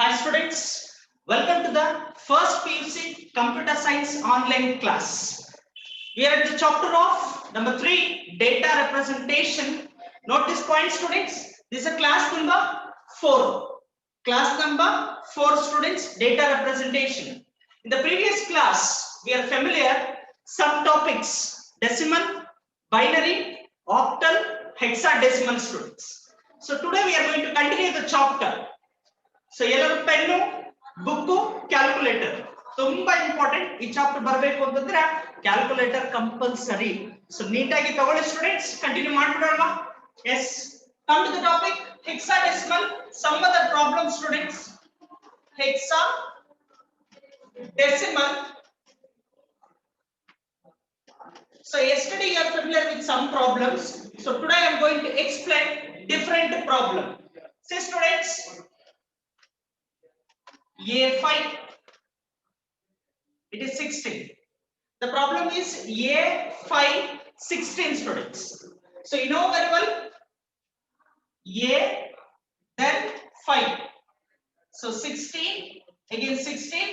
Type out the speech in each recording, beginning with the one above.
Hi students, welcome to the first PUC Computer Science online class. We are at the chapter of number 3, data representation. Note this point students, this is a class number 4. Class number 4 students, data representation. In the previous class, we are familiar some topics, decimal, binary, octal, hexadecimal students. So today we are going to continue the chapter. So ಎಲ್ಲರೂ pen book calculator ತುಂಬಾ important. ಈ chapter ಬರಬೇಕು ಅಂತಂದ್ರೆ calculator compulsory. So ನೀಟಾಗಿ ತಗೊಳ್ಳಿ students, continue ಮಾಡ್ಬಿಡೋಣ. Yes, come to the topic hexadecimal. Some other problems students. Hexadecimal. So yesterday you are familiar with some problems. So today I am going to explain different problem. See students, A5, it is 16. The problem is A5 16 students. So you know very well A then 5. So 16 again 16,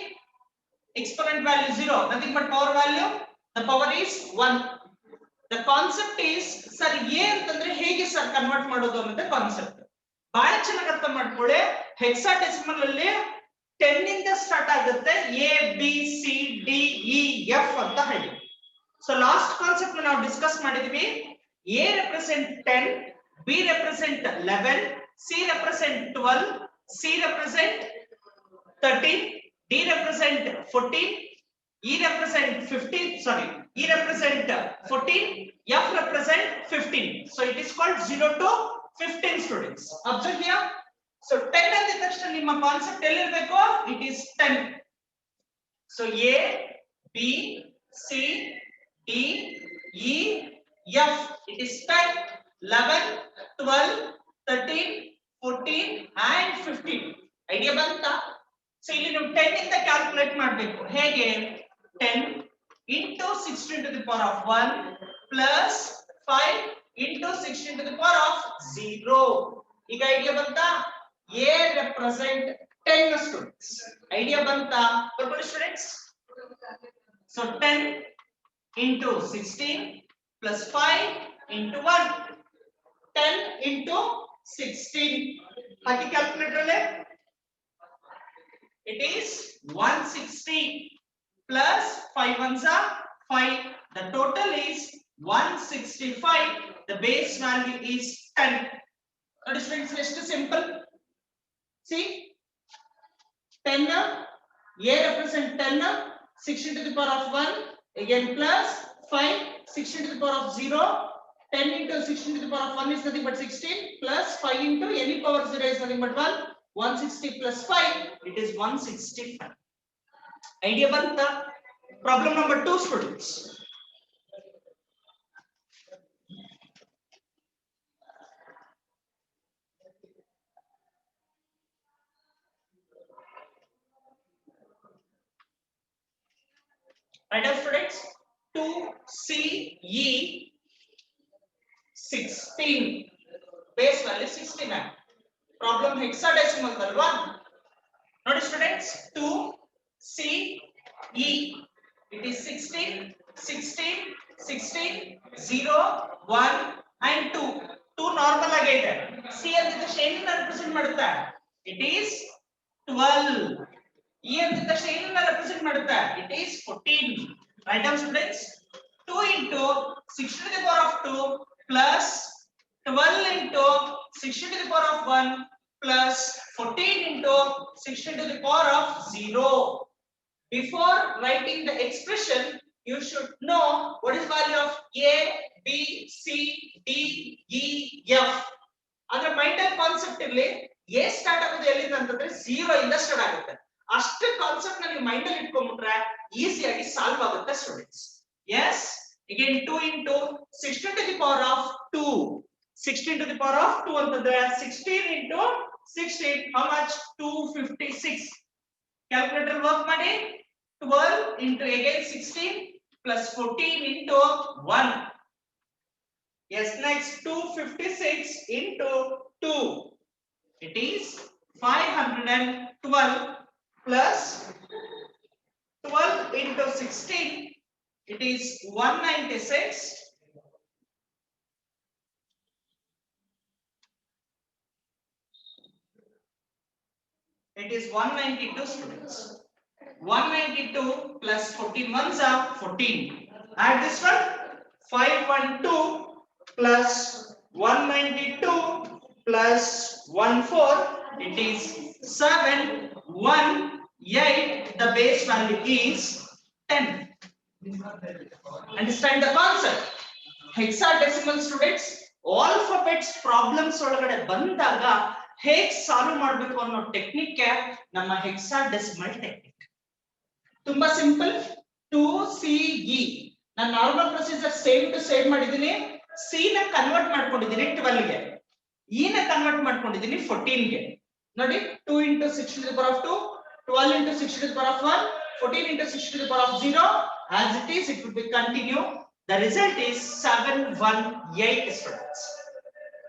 exponent value 0, nothing but power value, the power is 1. The concept is sir A ಅಂತಂದ್ರೆ ಹೇಗೆ sir convert ಮಾಡೋದು ಅನ್ನೋದೇ concept. ಬಹಳ ಚೆನ್ನಾಗಿ ಅರ್ಥ ಮಾಡ್ಕೊಳ್ಳಿ. Hexadecimal ಅಲ್ಲಿ 10 ಇಂದ ಸ್ಟಾರ್ಟ್ ಆಗುತ್ತೆ. A B C D E F ಅಂತ ಹೇಳಿ. ಸೊ ಲಾಸ್ಟ್ ಕಾನ್ಸೆಪ್ಟ್ ನಾವು ಡಿಸ್ಕಸ್ ಮಾಡಿದ್ವಿ. A represent 10, B represent 11, C represent 12, C represent 13, D represent 14, E represent 15, sorry E represent 14, F represent 15. So it is called 0 to 15 students. Observe here. So 10 ಅಂದ ತಕ್ಷಣ ನಿಮ್ಮ concept ಎಲ್ಲಿರಬೇಕು? It is 10. So A, B, C, D, E, F. It is 10, 11, 12, 13, 14 and 15. Idea ಬಂತಾ? So ಇಲ್ಲಿ ನೀವು 10 ಇಂದ calculate ಮಾಡಬೇಕು. ಹೇಗೆ? 10 into 16 to the power of 1 plus 5 into 16 to the power of 0. ಈಗ ಐಡಿಯಾ ಬಂತಾ? A represent 10 students. Idea banta ಬರ್ಕೊಳ್ಳಿ students. So 10 into 16 plus 5 into 1. 10 into 16. ಹಾಕಿ calculator ಅಲ್ಲಿ. It is 160 plus 5 ones are 5. The total is 165. The base value is 10. That is students, ಎಷ್ಟು simple. See, 10, A represent 10, 16 to the power of 1, again plus 5, 16 to the power of 0, 10 into 16 to the power of 1 is nothing but 16, plus 5 into any power 0 is nothing but 1, 160 plus 5, it is 165. Idea banta? Problem number 2 students. Right now students, 2CE 16, base value 69. Problem hexadecimal alva. Notice students, 2CE, it is 16, 16, 16, 0, 1 and 2. 2 normal agate. C antida shade na represent madutte. It is 12. E antida shade na represent madutte. It is 14. Write down students. 2 into 16 to the power of 2 plus 12 into 16 to the power of 1 plus 14 into 16 to the power of 0. Before writing the expression, you should know what is value of A, B, C, D, E, F. ಅಂದ್ರೆ ಮೈಂಡಲ್ concept ಇಲ್ಲಿ A start ಆಗೋದು ಎಲ್ಲಿಂದ ಅಂತಂದ್ರೆ 0 ಇಂದ start ಆಗುತ್ತೆ. ಅಷ್ಟು concept ನ ನೀವು ಮೈಂಡ್ ಅಲ್ಲಿ ಇಟ್ಕೊಂಡ್ಬಿಟ್ರೆ ಈಸಿಯಾಗಿ ಸಾಲ್ವ್ ಆಗುತ್ತೆ students. Yes, again 2 into 16 to the power of 2. 16 to the power of 2 ಅಂತಂದ್ರೆ 16 into 16 how much? 256. Calculator work ಮಾಡಿ. 12 into again 16 plus 14 into 1. Yes, next 256 into 2. It is 512. 12 plus 12 into 16, it is 196. It is 192 students. 192 plus 14 ones are 14. Add this one. 512 plus 192 plus 14. It is 718. The base value is 10. Understand the concept? Hexadecimal students, alphabets problems ಒಳಗಡೆ ಬಂದಾಗ ಹೇಗೆ solve ಮಾಡಬೇಕು ಅನ್ನೋ technique ನಮ್ಮ hexadecimal technique. ತುಂಬಾ simple. 2CE ನಾನು normal procedure same to same ಮಾಡಿದ್ದೀನಿ. C ನ ಕನ್ವರ್ಟ್ ಮಾಡ್ಕೊಂಡಿದ್ದೀನಿ 12 ಗೆ, E ನ ಕನ್ವರ್ಟ್ ಮಾಡ್ಕೊಂಡಿದ್ದೀನಿ 14 ಗೆ. ನೋಡಿ 2 into 6 to the power of 2, 12 into 6 to the power of 1, 14 into 6 to the power of 0. As it is, it will be continue. The result is 718 students.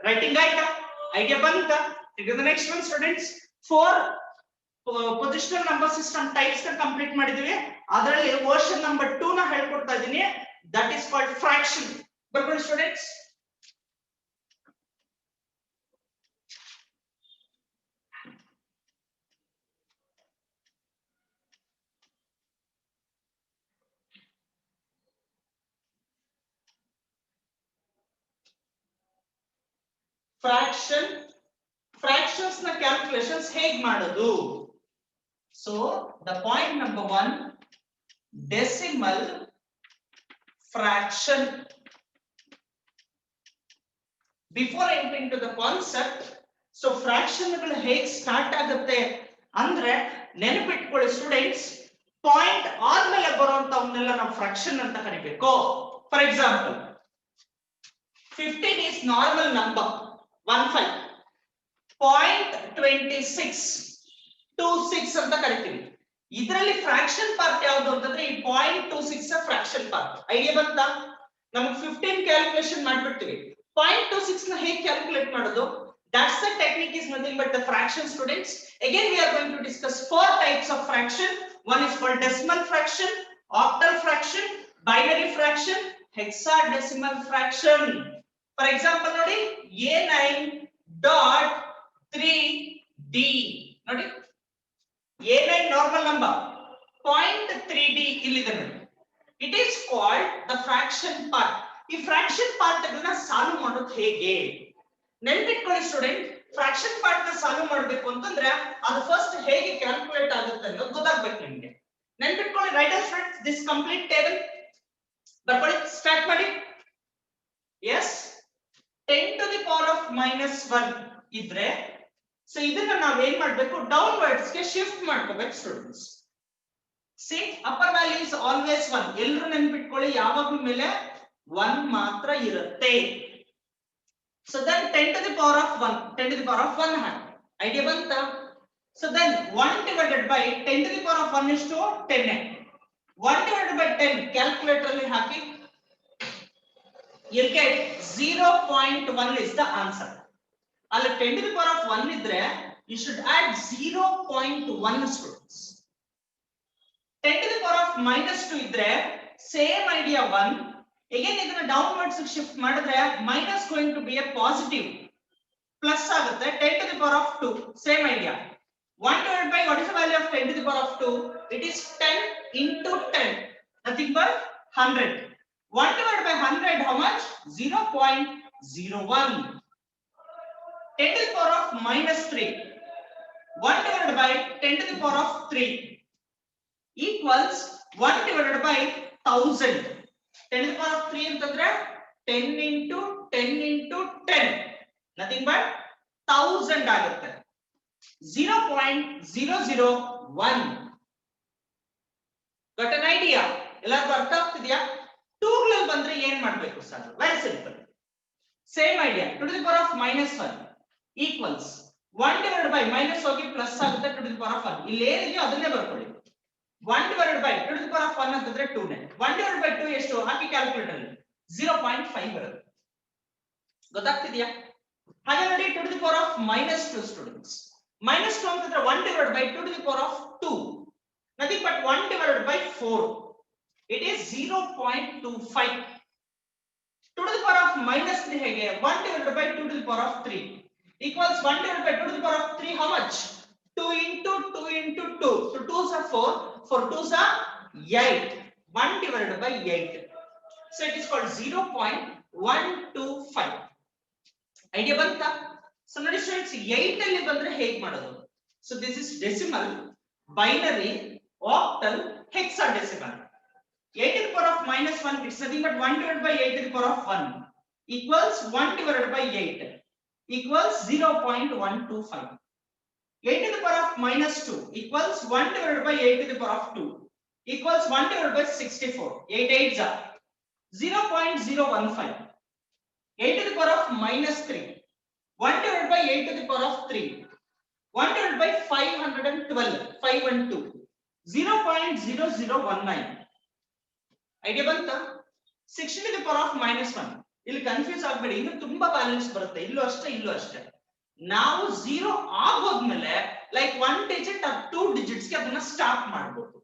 Writing idea banta. Take the next one students. 4 positional number system types na complete ಮಾಡಿದಿವಿ. ಅದರಲ್ಲಿ version number 2 ನ ಹೇಳ್ಕೊಡ್ತಾ ಇದೀನಿ. That is called fraction. ಬರ್ಕೊಳ್ಳಿ students. Fractions na calculations ಹೇಗೆ ಮಾಡೋದು? So the point number 1, decimal fraction. Before entering to the concept, so fraction ಗಳು ಹೇಗೆ ಸ್ಟಾರ್ಟ್ ಆಗುತ್ತೆ ಅಂದ್ರೆ ನೆನಪಿಟ್ಕೊಳ್ಳಿ ಸ್ಟೂಡೆಂಟ್ಸ್, ಪಾಯಿಂಟ್ ಆದ್ಮೇಲೆ ಬರುವಂತವನ್ನೆಲ್ಲ ನಾವು ಫ್ರಾಕ್ಷನ್ ಅಂತ ಕರಿಬೇಕು. For example 15 is normal number 15. 0.2626 ಅಂತ ಕರಿತೀವಿ. ಇದರಲ್ಲಿ ಫ್ರಾಕ್ಷನ್ ಪಾರ್ಟ್ ಯಾವುದು ಅಂತಂದ್ರೆ ಈ 0.26 ಫ್ರಾಕ್ಷನ್ ಪಾರ್ಟ್. ಐಡಿಯಾ ಬಂತಾ? ನಮಗೆ 15 ಕ್ಯಾಲ್ಕುಲೇಷನ್ ಮಾಡ್ಬಿಡ್ತೀವಿ. 0.26 ನ ಹೇಗೆ ಕ್ಯಾಲ್ಕುಲೇಟ್ ಮಾಡೋದು? That's the technique is nothing but the fraction students. Again we are going to discuss 4 types of fraction. One is called decimal fraction, octal fraction, binary fraction, hexadecimal fraction. For example nodi a9.3d. nodi a9 normal number 0.3d illide nodi. It is called the fraction part. ಈ fraction part ಅನ್ನ solve ಮಾಡೋದು ಹೇಗೆ ನೆನಪಿಟ್ಕೊಳ್ಳಿ student. Fraction part ನ solve ಮಾಡಬೇಕು ಅಂತಂದ್ರೆ ಅದು first ಹೇಗೆ calculate ಆಗುತ್ತೆ ಅನ್ನೋದು ಗೊತ್ತಾಗಬೇಕು ನಿಮಗೆ. ನೆನಪಿಟ್ಕೊಳ್ಳಿ. Write down students this complete table. ಬರ್ಕೊಳ್ಳಿ, ಸ್ಟಾರ್ಟ್ ಮಾಡಿ. Yes 10 to the power of -1 ಇದ್ರೆ ಸೊ ಇದನ್ನ ನಾವು ಏನ್ ಮಾಡಬೇಕು, ಡೌನ್ವರ್ಡ್ಸ್ ಗೆ ಶಿಫ್ಟ್ ಮಾಡ್ಕೋಬೇಕು students. C upper value is always 1. ಎಲ್ಲರೂ ನೆನಪಿಟ್ಕೊಳ್ಳಿ, ಯಾವಾಗ್ಲೂ ಮೇಲೆ 1 ಮಾತ್ರ ಇರುತ್ತೆ. So then 10 to the power of 1, 10 to the power of 1 hand. Idea banta? So then 1 divided by 10 to the power of 1 is to 10. 1 divided by 10 calculator alli haki. You'll get 0.1 is the answer. Alla 10 to the power of 1 idre you should add 0.1 students. 10 to the power of -2 idre same idea 1. Again ಇದನ್ನ downwards shift ಮಾಡಿದ್ರೆ minus going to be a positive, plus ಆಗುತ್ತೆ. 10 to the power of 2 same idea. 1 divided by what is the value of 10 to the power of 2? It is 10 into 10, nothing but 100. 1 divided by 100 how much? 0.01. 10 to the power of -3. 1 divided by 10 to the power of 3 equals 1 divided by 1000. 10 to the power of 3 ಅಂತಂದ್ರೆ 10 into 10 into 10, nothing but 1000 ಆಗುತ್ತೆ. 0.001. got an idea? ಎಲ್ಲರಿಗೂ ಅರ್ಥ ಆಗ್ತಿದೆಯಾ? 2 ಗಳಲ್ಲಿ ಬಂದ್ರೆ ಏನ್ ಮಾಡಬೇಕು sir? Very simple. Same idea. 2 to the power of -1 equals 1 divided by minus ಹೋಗಿ plus ಆಗುತ್ತೆ 2 to the power of 1. ಇಲ್ಲಿ ಏನಿದೆಯೋ ಅದನ್ನೇ ಬರ್ಕೊಳ್ಳಿ. 1 divided by 2 to the power of 1 ಅಂತಂದ್ರೆ 2 ನೇ. 1 divided by 2 ಎಷ್ಟು ಹಾಕಿ ಕ್ಯಾಲ್ಕುಲೇಟರ್ ಅಲ್ಲಿ 0.5 ಬರುತ್ತೆ. ಗೊತ್ತಾಗ್ತಿದೆಯಾ? ಹಾಗೆ ನೋಡಿ 2 to the power of -2 students. minus 2 ಅಂತಂದ್ರೆ 1 divided by 2 to the power of 2, nothing but 1 divided by 4, it is 0.25. 2 to the power of minus 3 ಹೇಗೆ 1 divided by 2 to the power of 3 equals 1 divided by 2 to the power of 3, how much? 2 into 2 into 2, so 2s are 4, 4 2s are 8, 1 divided by 8, so it is called 0.125. idea banta? So ನೋಡಿ students 8 ಅಲ್ಲಿ ಬಂದ್ರೆ ಹೇಗೆ ಮಾಡೋದು? So this is decimal, binary, octal, hexadecimal. 8 to the power of minus 1, it's nothing but 1 divided by 8 to the power of 1 equals 1 divided by 8 equals 0.125. 8 to the power of minus 2 equals 1 divided by 8 to the power of 2 equals 1 divided by 64. 8 8s are 0.015. 8 to the power of minus 3, 1 divided by 8 to the power of 3, 1 divided by 512, 5 and 2, 0.0019. idea banta? 16 to the power of minus 1, ಇಲ್ಲಿ confuse ಆಗಬೇಡಿ, ಇನ್ನು ತುಂಬಾ balance ಬರುತ್ತೆ, ಇಲ್ಲೂ ಅಷ್ಟೇ. ನಾವು 0 ಆಗೋದ್ಮೇಲೆ like 1 digit or 2 digits ಗೆ ಅದನ್ನ ಸ್ಟಾಪ್ ಮಾಡಬಹುದು.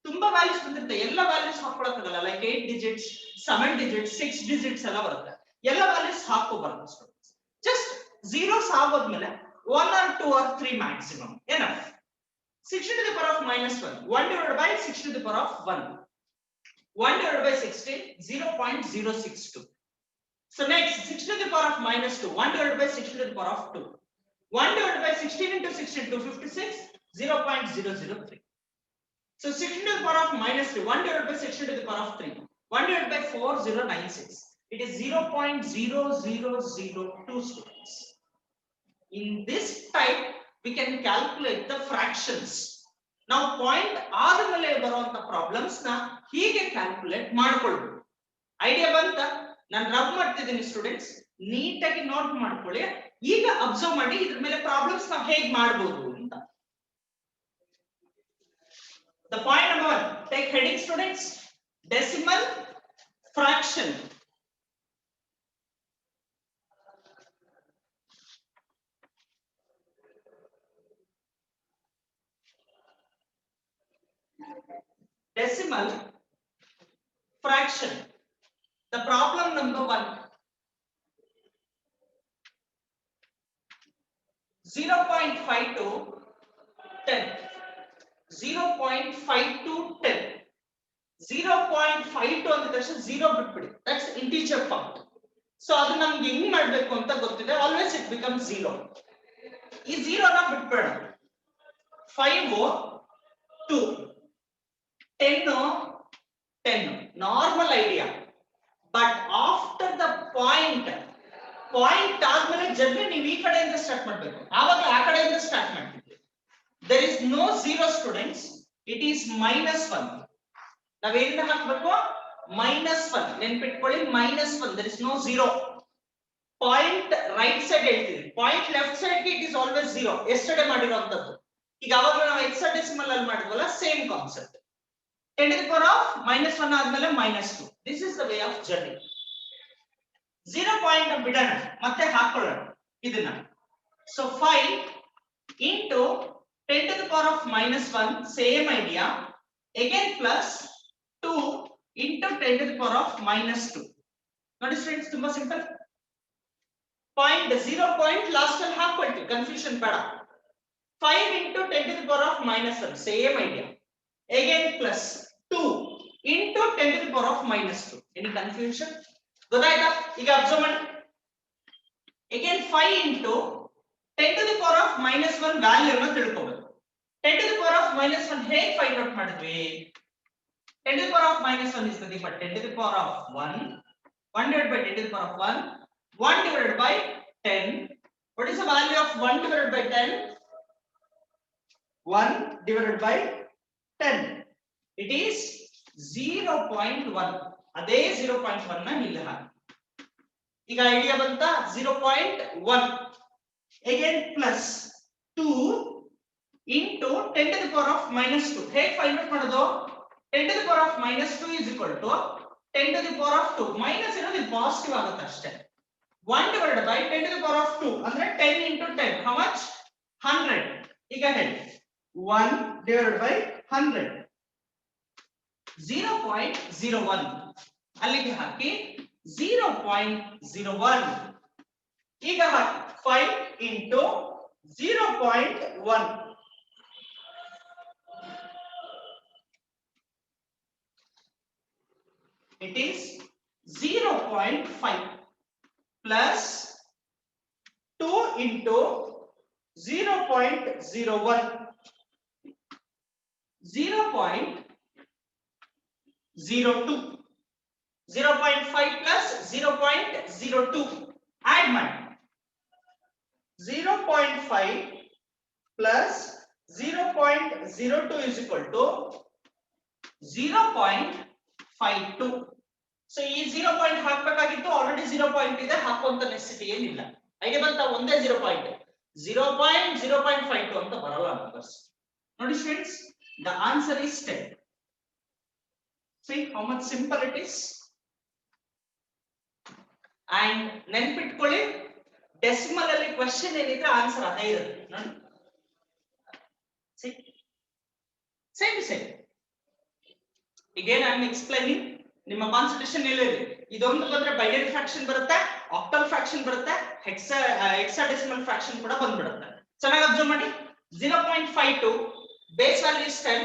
ತುಂಬಾ ವ್ಯಾಲ್ಯೂಸ್ ಬಂದಿರುತ್ತೆ, ಎಲ್ಲ ವ್ಯಾಲ್ಯೂಸ್ ಹಾಕೊಳ್ಳೋಕ್ಕಾಗಲ್ಲ, ಲೈಕ್ 8 ಡಿಜಿಟ್ಸ್, 7 ಡಿಜಿಟ್ಸ್, 6 ಡಿಜಿಟ್ಸ್ ಎಲ್ಲ ಬರುತ್ತೆ, ಎಲ್ಲ ವ್ಯಾಲ್ಯೂಸ್ ಹಾಕೋಬಾರ್ದು ಸ್ಟೂಡೆಂಟ್ಸ್. ಜಸ್ಟ್ 0s ಆಗೋದ್ಮೇಲೆ 1 or 2 or 3 maximum enough. 16 to the power of minus 1, 1 divided by 6 to the power of 1, 1 divided by 16, 0.062. So next 6 to the power of minus 2, 1 divided by 6 to the power of 2, 1 divided by 16 into 16 to 56, 0.003. So 16 to the power of minus 3, 1 divided by 16 to the power of 3, 1 divided by 4, 0.96. It is 0.0002 students. In this type we can calculate the fractions. Now point ಆದಮೇಲೆ ಬರುವಂತ problems ನ ಹೀಗೆ calculate ಮಾಡ್ಕೊಳ್ಬಹುದು. Idea ಬಂತ? ನಾನು rub ಮಾಡ್ತಿದ್ದೀನಿ students, ನೀಟಾಗಿ note ಮಾಡ್ಕೊಳ್ಳಿ. ಈಗ ಅಬ್ಸರ್ವ್ ಮಾಡಿ ಇದ್ರ ಮೇಲೆ ಪ್ರಾಬ್ಲಮ್ಸ್ ನಾವು ಹೇಗೆ ಮಾಡಬಹುದು ಅಂತ. The point number 1, take heading students, decimal fraction. Decimal fraction. The problem number 1, 0.5 to 10, 0.5 to 10, 0.52 ಅಂದ ತಕ್ಷಣ 0 ಬಿಟ್ಬಿಡಿ, that's integer part. So ಅದು ನಮ್ಗೆ ಹೆಂಗ್ ಮಾಡಬೇಕು ಅಂತ ಗೊತ್ತಿದೆ, always it becomes 0. ಈ 0 ನ ಬಿಟ್ಬೇಡ, 5 2, 10 10, normal idea. But after the point ಆದ್ಮೇಲೆ ಜರ್ನಿ ನೀವು ಈ ಕಡೆಯಿಂದ ಸ್ಟಾರ್ಟ್ ಮಾಡಬೇಕು, ಆವಾಗ ಆ ಕಡೆಯಿಂದ ಸ್ಟಾರ್ಟ್ ಮಾಡ್ತೀವಿ. there is no 0 students, it is -1. ನಾವೇನ ಹಾಕಬೇಕು? -1. ನೆನಪಿಟ್ಕೊಳ್ಳಿ, -1, there is no 0. Point right side ಹೇಳ್ತೀವಿ, ಪಾಯಿಂಟ್ ಲೆಫ್ಟ್ ಸೈಡ್ ಗೆ ಇಟ್ ಇಸ್ ಆಲ್ವೇಸ್ 0. ಎಸ್ಟರ್ಡೇ ಮಾಡಿರುವಂತದ್ದು. ಈಗ ಅವಾಗ ನಾವು ಹೆಕ್ಸಾಡೆಸಿಮಲ್ ಅಲ್ಲಿ ಮಾಡಿದ್ವಲ್ಲ, same concept. 10 to the power of -1 ಆದ್ಮೇಲೆ -2. This is the way of journey. 0 point ಬಿಡೋಣ, ಮತ್ತೆ ಹಾಕೊಳ್ಳೋಣ ಇದನ್ನ. So 5 into 10 to the power of -1, same idea, again plus 2 into 10 to the power of -2. ನೋಡಿ ಸ್ಟೂಡೆಂಟ್ಸ್, ತುಂಬಾ ಸಿಂಪಲ್. ಪಾಯಿಂಟ್ 0 ಪಾಯಿಂಟ್ ಲಾಸ್ಟ್ ಅಲ್ಲಿ ಹಾಕೊಳ್ತೀವಿ, confusion ಬೇಡ. 5 into 10 to the power of -1, same idea, again plus 2 into 10 to the power of -2. Any confusion? ಗೊತ್ತಾಯ್ತಾ? ಈಗ observe ಮಾಡಿ. again 5 into 10 to the power of -1 value ಅನ್ನು ತಿಳ್ಕೋಬೇಕು. 10 to the power of -1 ಹೇಗೆ find out ಮಾಡಿದ್ವಿ? 10 to the power of -1 is nothing but 10 to the power of 1 divided by 10 to the power of 1 divided by 10. What is the value of 1 divided by 10? 1 divided by 10. It is 0.1. ಅದೇ 0.1 ನ ಇಲ್ಲಿ ಹಾಕಿ. ಈಗ idea ಬಂತ? 0.1 again plus 2 into 10 to the power of -2. ಹೇಗೆ find out ಮಾಡೋದು? 10 to the power of -2 is equal to 10 to the power of 2. Minus ಇರೋದು positive ಆಗುತ್ತೆ ಅಷ್ಟೇ. 1 divided by 10 to the power of 2 ಅಂದ್ರೆ 10 into 10, how much? 100 ಈಗ ಹೇಳಿ 1 divided by 100 0.01 ಅಲ್ಲಿಗೆ ಹಾಕಿ 0.01 ಈಗ ಹಾಕಿ 5 into 0.1 it is 0.5 plus 2 into 0.01 0.02 0.5 plus 0.02 add ಮಾಡಿ 0.5 plus 0.02 is equal to 0.52 so ಈ 0 ಪಾಯಿಂಟ್ ಹಾಕಬೇಕಾಗಿತ್ತು ಆಲ್ರೆಡಿ 0 ಪಾಯಿಂಟ್ ಇದೆ ಹಾಕುವಂತ ನೆಸೆಸಿಟಿ ಏನಿಲ್ಲ ಐಡಿಯಾ ಬಂತ ಒಂದೇ 0 ಪಾಯಿಂಟ್ 0.0.52 ಅಂತ ಬರಲ್ಲ ನಂಬರ್ಸ್ ನೋಡಿ students the answer is 10 see how much simple it is and ನೆನಪಿಟ್ಕೊಳ್ಳಿ ಡೆಸಿಮಲ್ ಅಲ್ಲಿ ಕ್ವೆಶ್ಚನ್ ಏನಿದ್ರೆ ಆನ್ಸರ್ ಅದೇ ಇರುತ್ತೆ ನೋಡಿ same again I am explaining ನಿಮ್ಮ ಕಾನ್ಸಂಟ್ರೇಷನ್ ಎಲ್ಲಿದೆ ಇದೊಂದು ಬಂದ್ರೆ ಬೈನರಿ ಫ್ರಾಕ್ಷನ್ ಬರುತ್ತೆ ಆಕ್ಟಲ್ ಫ್ರಾಕ್ಷನ್ ಬರುತ್ತೆ ಹೆಕ್ಸಾಡೆಸಿಮಲ್ ಫ್ರಾಕ್ಷನ್ ಕೂಡ ಬಂದ್ಬಿಡುತ್ತೆ ಚೆನ್ನಾಗಿ ಅಬ್ಸರ್ವ್ ಮಾಡಿ 0.52 ಬೇಸ್ ವ್ಯಾಲ್ಯೂ ಇಸ್ 10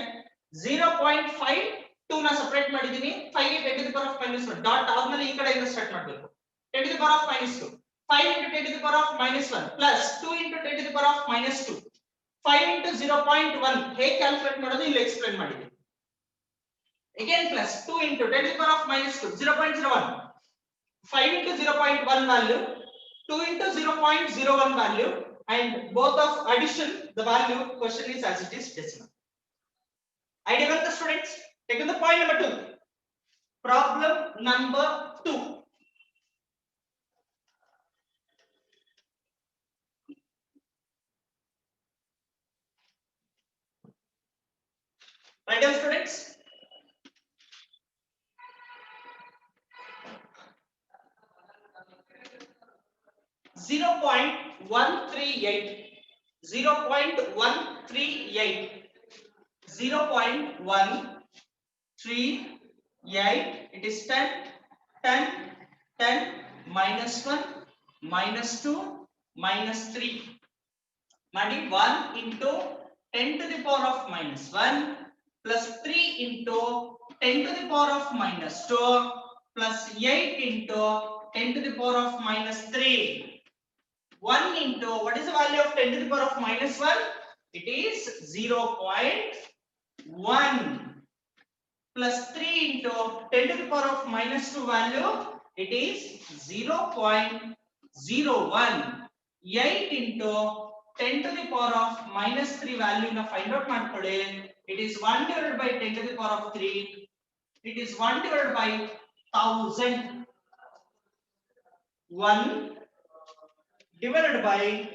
0.52 ನ ಸೆಪರೇಟ್ ಮಾಡಿದೀನಿ 5 ಗೆ 10 to the power of minus 1 dot ಆದ್ಮೇಲೆ ಈ ಕಡೆಯಿಂದ ಸ್ಟಾರ್ಟ್ ಮಾಡಬೇಕು 10 to the power of minus 2 5 into 10 to the power of minus 1 plus 2 into 10 to the power of minus 2 5 into 0.1 ಹೇಗೆ calculate ಮಾಡೋದು ಇಲ್ಲಿ ಎಕ್ಸ್ಪ್ಲೈನ್ ಮಾಡಿದ್ದೀನಿ again plus 2 into 10 to the power of minus 2 0.01 5 into 0.1 value 2 into 0.01 value and both of addition the value question is as it is decimal idea with the students taking the point number 2 problem number 2 right students 0.138 it is 10 minus 1 minus 2 minus 3 ಮಾಡಿ 1 into 10 to the power of minus 1 plus 3 into 10 to the power of minus 2 plus 8 into 10 to the power of minus 3 1 into what is the value of 10 to the power of minus 1 it is 0.1 plus 3 into 10 to the power of minus 2 value it is 0.01 8 into 10 to the power of minus 3 value na find out ಮಾಡ್ಕೊಳ್ಳಿ it is 1 divided by 10 to the power of 3 it is 1 divided by 1000 1 divided by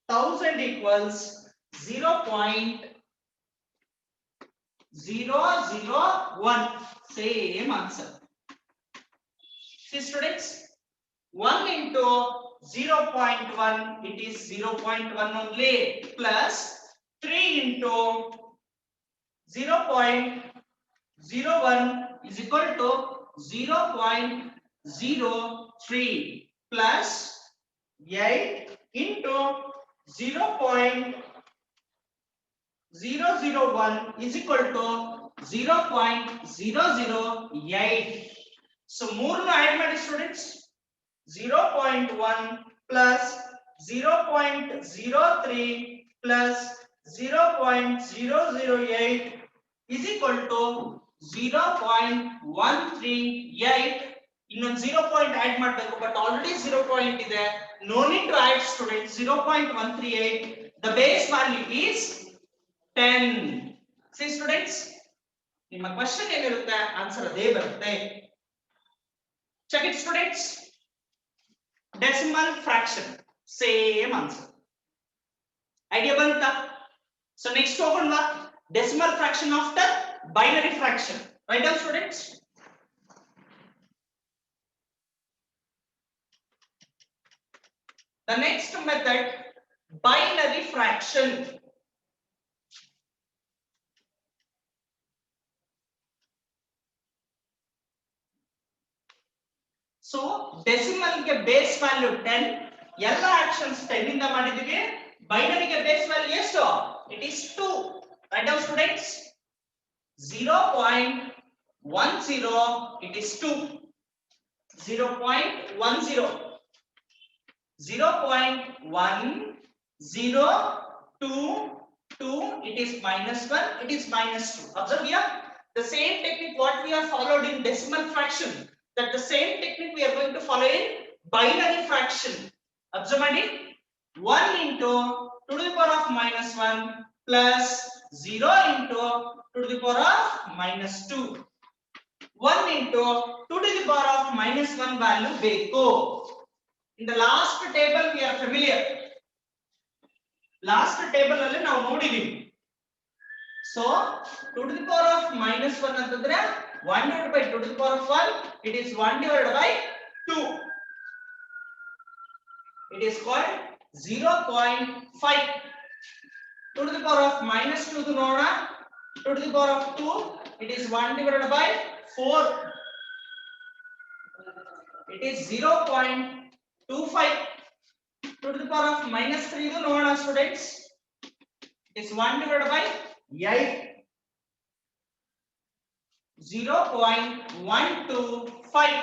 1000 equals 0.001 same answer see students 1 into 0.1 it is 0.1 only plus 3 into 0.01 is equal to 0.03 plus 8 into 0.001 is equal to 0.008 so ಮೂರನ್ನು add ಮಾಡಿ students 0.1 plus 0.03 plus 0.008 is equal to 0.138 ಇನ್ನೊಂದು 0 point add ಮಾಡಬೇಕು but already 0 point ಇದೆ no need to add students 0.138 the base value is 10 see students ನಿಮ್ಮ question ಏನಿರುತ್ತೆ answer ಅದೇ ಬರುತ್ತೆ check it students decimal fraction same answer idea banta so next ಹೋಗೋಣ decimal fraction after binary fraction right now students the next method binary fraction. So decimal ke base value 10, ಎಲ್ಲ actions 10 ಇಂದ ಮಾಡಿದೀವಿ. Binary ke base value ಎಷ್ಟು? It is 2. Write down students. 0.10 it is 2. 0.10 0.1022 it is -1, it is -2. Observe here the same technique what we have followed in decimal fraction, that the same technique we are going to follow in binary fraction. Observe ಮಾಡಿ 1 into 2 to the power of -1 plus 0 into 2 to the power of -2. 1 into 2 to the power of -1 value ಬೇಕು. In the last table we are familiar. Last table alli ನಾವು ನೋಡಿದೀವಿ. So 2 to the power of -1 ಅಂತಂದ್ರೆ 1 divided by 2 to the power of 1, it is 1 divided by 2. It is called 0.5. 2 to the power of -2 ದು ನೋಡೋಣ. 2 to the power of 2, it is 1 divided by 4. It is 0.25. 2 to the power of -3 ದು ನೋಡೋಣ students. It is 1 divided by 8. 0.125.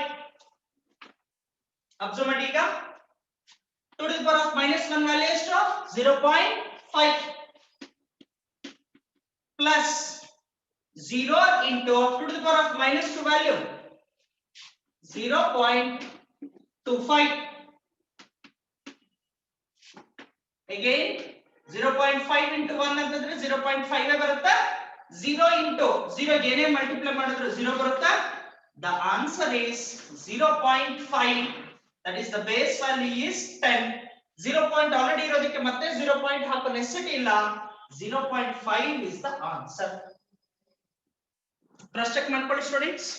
Observe ಮಾಡಿ ಈಗ 2 to the power of -1 value ಎಷ್ಟು? 0.5 plus 0 into 2 to the power of -2 value 0.25. Again 0.5 into 1 ಅಂತಂದ್ರೆ 0.5 ಬರುತ್ತೆ. 0 into 0 ಏನೇ multiply ಮಾಡಿದ್ರು 0 ಬರುತ್ತೆ. The answer is 0.5. That is the base value is 10. 0 point already ಇರೋದಕ್ಕೆ ಮತ್ತೆ 0 point ಹಾಕೋ ನೆಸೆಸಿಟಿ ಇಲ್ಲ. 0.5 is the answer. Cross check ಮಾಡ್ಕೊಳ್ಳಿ ಸ್ಟೂಡೆಂಟ್ಸ್.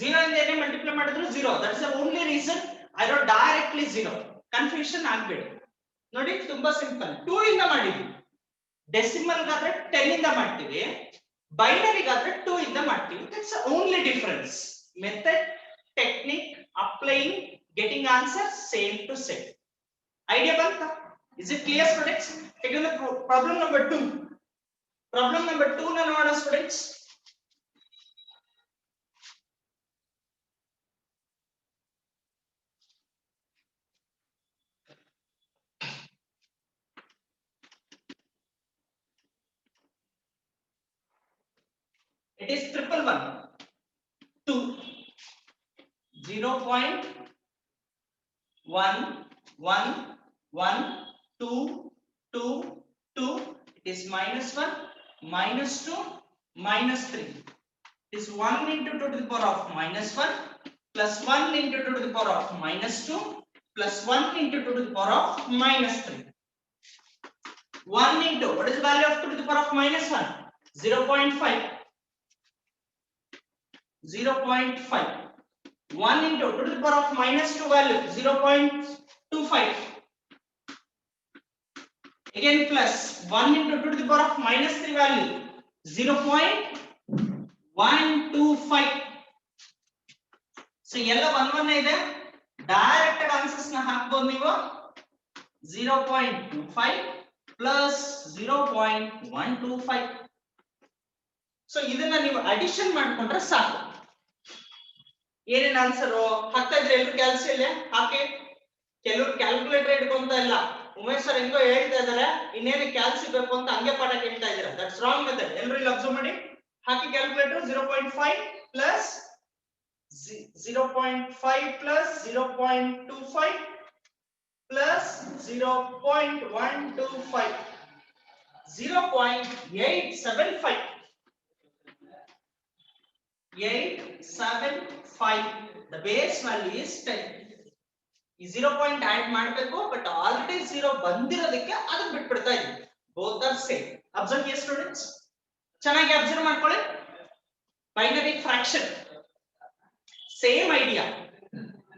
0 ಇಂದ ಏನೇ ಮಲ್ಟಿಪ್ಲೈ ಮಾಡಿದ್ರು 0. That is the only reason I wrote directly 0. Confusion ಆಗಬೇಡಿ. ನೋಡಿ ತುಂಬಾ ಸಿಂಪಲ್. 2 ಇಂದ ಮಾಡಿದ್ವಿ. ಡೆಸಿಮಲ್ ಗಾದ್ರೆ 10 ಇಂದ ಮಾಡ್ತೀವಿ. ಬೈನರಿ ಗಾದ್ರೆ 2 ಇಂದ ಮಾಡ್ತೀವಿ. That's the only difference. Method, technique, applying, getting answer same to same. Idea banta? Is it clear students? Take a look problem number 2. Problem number 2 na nodoಣ students. It is 111 2 0.111222. It is -1, -2, -3. It is 1 into 2 to the power of -1 plus 1 into 2 to the power of -2 plus 1 into 2 to the power of -3. 1 into what is the value of 2 to the power of -1? 0.5. 0.5. 1 into 2 to the power of -2 value 0.25. Again plus 1 into 2 to the power of -3 value 0.125. So ಎಲ್ಲ 1 ಇದೆ. Direct ಆಗಿ answers ನ ಹಾಕಬಹುದು ನೀವು. 0.25 plus 0.125. So ಇದನ್ನ ನೀವು addition ಮಾಡ್ಕೊಂಡ್ರೆ ಸಾಕು. ಏನೇನ್ ಆನ್ಸರ್ ಹಾಕ್ತಾ ಇದ್ರೆ ಎಲ್ಲರೂ ಕ್ಯಾಲ್ಸಿಯಲ್ಲೇ ಹಾಕಿ. ಕೆಲವರು ಕ್ಯಾಲ್ಕುಲೇಟರ್ ಇಟ್ಕೊಂತ ಇಲ್ಲ. ಉಮೇಶ್ ಸರ್ ಹೆಂಗೋ ಹೇಳ್ತಾ ಇದಾರೆ, ಇನ್ನೇನು ಕ್ಯಾಲ್ಸಿ ಬೇಕು ಅಂತ ಹಂಗೆ ಪಾಠ ಕೇಳ್ತಾ ಇದ್ದೀರಾ. That's wrong method. ಎಲ್ಲರೂ ಇಲ್ಲಿ ಅಬ್ಸರ್ವ್ ಮಾಡಿ. ಹಾಕಿ calculator 0.5 plus 0.5 plus 0.25 plus 0.125 0.875. 875. The base value is 10. ಈ 0 ಪಾಯಿಂಟ್ ಆಡ್ ಮಾಡಬೇಕು, ಬಟ್ ಆಲ್ರೆಡಿ 0 ಬಂದಿರೋದಕ್ಕೆ ಅದನ್ನ ಬಿಟ್ಬಿಡ್ತಾ ಇದ್ದೀವಿ. Both are same. Observe here students. ಚೆನ್ನಾಗಿ ಅಬ್ಸರ್ವ್ ಮಾಡ್ಕೊಳ್ಳಿ. Binary fraction same idea,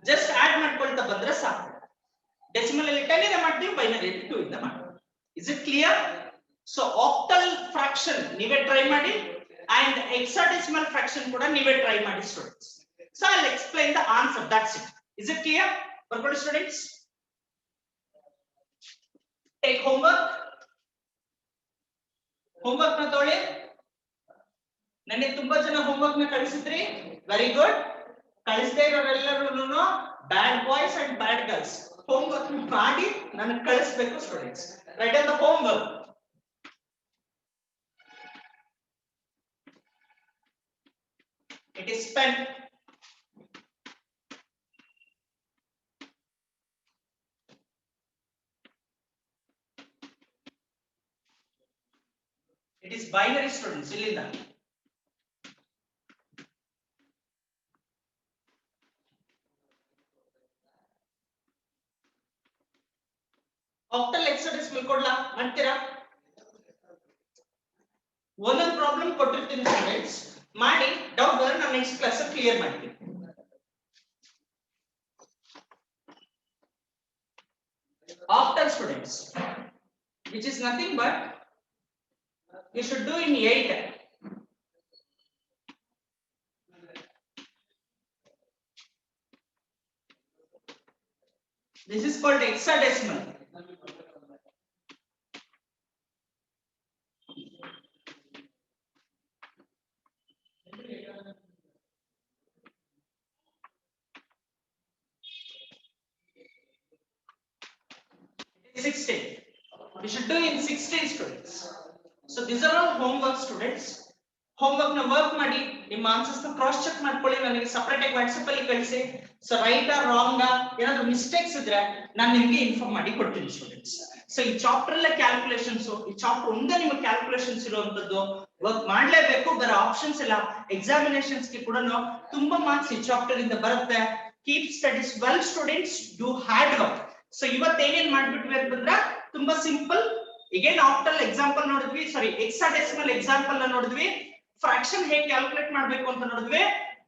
just add ಮಾಡ್ಕೊಳ್ತಾ ಬಂದ್ರೆ ಸಾಕು. ಡೆಸಿಮಲ್ ಅಲ್ಲಿ 10 ಇಂದ ಮಾಡ್ತೀವಿ, ಬೈನರಿ ಅಲ್ಲಿ 2 ಇಂದ ಮಾಡ್ತೀವಿ. Is it clear? So octal fraction ನೀವೇ ಟ್ರೈ ಮಾಡಿ and hexadecimal fraction ಕೂಡ ನೀವೇ ಟ್ರೈ ಮಾಡಿ students. So I'll explain the answer, that's it. Is it clear? ಬರ್ಕೊಳ್ಳಿ ಸ್ಟೂಡೆಂಟ್ಸ್. Take homework ನ ತಗೊಳ್ಳಿ. ನನಗೆ ತುಂಬಾ ಜನ ಹೋಮ್ವರ್ಕ್ ನ ಕಳಿಸಿದ್ರಿ, ವೆರಿ ಗುಡ್. ಕಳಿಸದೇ ಇರೋರೆಲ್ಲರೂ bad boys and bad girls. Homework ಮಾಡಿ ನನಗೆ ಕಳಿಸಬೇಕು students. Right on the homework. It is pen. It is binary students. Illinda. Octal hexadecimal ಕೊಡ್ಲಾ ಮಾಡ್ತೀರಾ? ಒಂದೊಂದು ಪ್ರಾಬ್ಲಮ್ ಕೊಟ್ಟಿರ್ತೀನಿ ಸ್ಟೂಡೆಂಟ್ಸ್, ಮಾಡಿ ಡೌಟ್ ಬಂದ್ರೆ ನಾನು ನೆಕ್ಸ್ಟ್ ಕ್ಲಾಸ್ ಕ್ಲಿಯರ್ ಮಾಡ್ತೀನಿ. Octal students, which is nothing but you should do in 8. This is called hexadecimal. It is 16. We should do in 16 students. So these are all homework students. Homework ನ work ಮಾಡಿ ನಿಮ್ಮ answers ನ cross check ಮಾಡ್ಕೊಳ್ಳಿ, ನನಗೆ separate ಆಗಿ WhatsApp ಅಲ್ಲಿ ಕಳಿಸಿ. So right R wrong ಏನಾದ್ರು ಮಿಸ್ಟೇಕ್ಸ್ ಇದ್ರೆ ನಾನು ನಿಮಗೆ ಇನ್ಫಾರ್ಮ್ ಮಾಡಿ ಕೊಡ್ತೀನಿ ಸ್ಟೂಡೆಂಟ್ಸ್. ಸೊ ಈ ಚಾಪ್ಟರ್ ಅಲ್ಲೇ ಕ್ಯಾಲ್ಕುಲೇಷನ್ಸ್, ಈ ಚಾಪ್ಟರ್ ಒಂದೇ ನಿಮಗೆ ಕ್ಯಾಲ್ಕುಲೇಷನ್ಸ್ ಇರುವಂತದ್ದು, ವರ್ಕ್ ಮಾಡ್ಲೇಬೇಕು. ಬೇರೆ ಆಪ್ಷನ್ಸ್ ಇಲ್ಲ. ಎಕ್ಸಾಮಿನೇಷನ್ಸ್ ಗೆ ಕೂಡ ತುಂಬಾ ಮಾರ್ಕ್ಸ್ ಈ ಚಾಪ್ಟರ್ ಇಂದ ಬರುತ್ತೆ. Keep studies well students, do hard work. So ಇವತ್ತು ಏನೇನ್ ಮಾಡ್ಬಿಟ್ವಿ ಅಂತಂದ್ರೆ ತುಂಬಾ ಸಿಂಪಲ್. ಈಗೇನ್ ಆಕ್ಟಲ್ ಎಕ್ಸಾಂಪಲ್ ನೋಡಿದ್ವಿ, ಸಾರಿ ಹೆಕ್ಸಾಡೆಸಿಮಲ್ ಎಕ್ಸಾಂಪಲ್ ನ ನೋಡಿದ್ವಿ, ಫ್ರಾಕ್ಷನ್ ಹೇಗೆ ಕ್ಯಾಲ್ಕುಲೇಟ್ ಮಾಡ್ಬೇಕು ಅಂತ ನೋಡಿದ್ವಿ,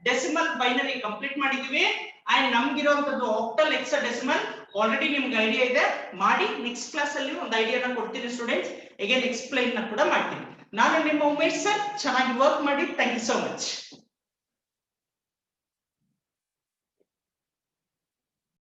ಡೆಸಿಮಲ್ ಬೈನರಿ ಕಂಪ್ಲೀಟ್ ಮಾಡಿದ್ವಿ. ಅಂಡ್ ನಮ್ಗಿರುವಂತದ್ದು ಆಕ್ಟಲ್ ಹೆಕ್ಸಾಡೆಸಿಮಲ್ ಆಲ್ರೆಡಿ ನಿಮ್ಗೆ ಐಡಿಯಾ ಇದೆ, ಮಾಡಿ ನೆಕ್ಸ್ಟ್ ಕ್ಲಾಸ್ ಅಲ್ಲಿ ಒಂದು ಐಡಿಯಾನ ಕೊಡ್ತೀನಿ ಸ್ಟೂಡೆಂಟ್ಸ್. ಅಗೇನ್ ಎಕ್ಸ್ಪ್ಲೈನ್ ನ ಕೂಡ ಮಾಡ್ತೀನಿ. ನಾನು ನಿಮ್ಮ ಉಮೇಶ್ ಸರ್, ಚೆನ್ನಾಗಿ ವರ್ಕ್ ಮಾಡಿ. Thank you so much.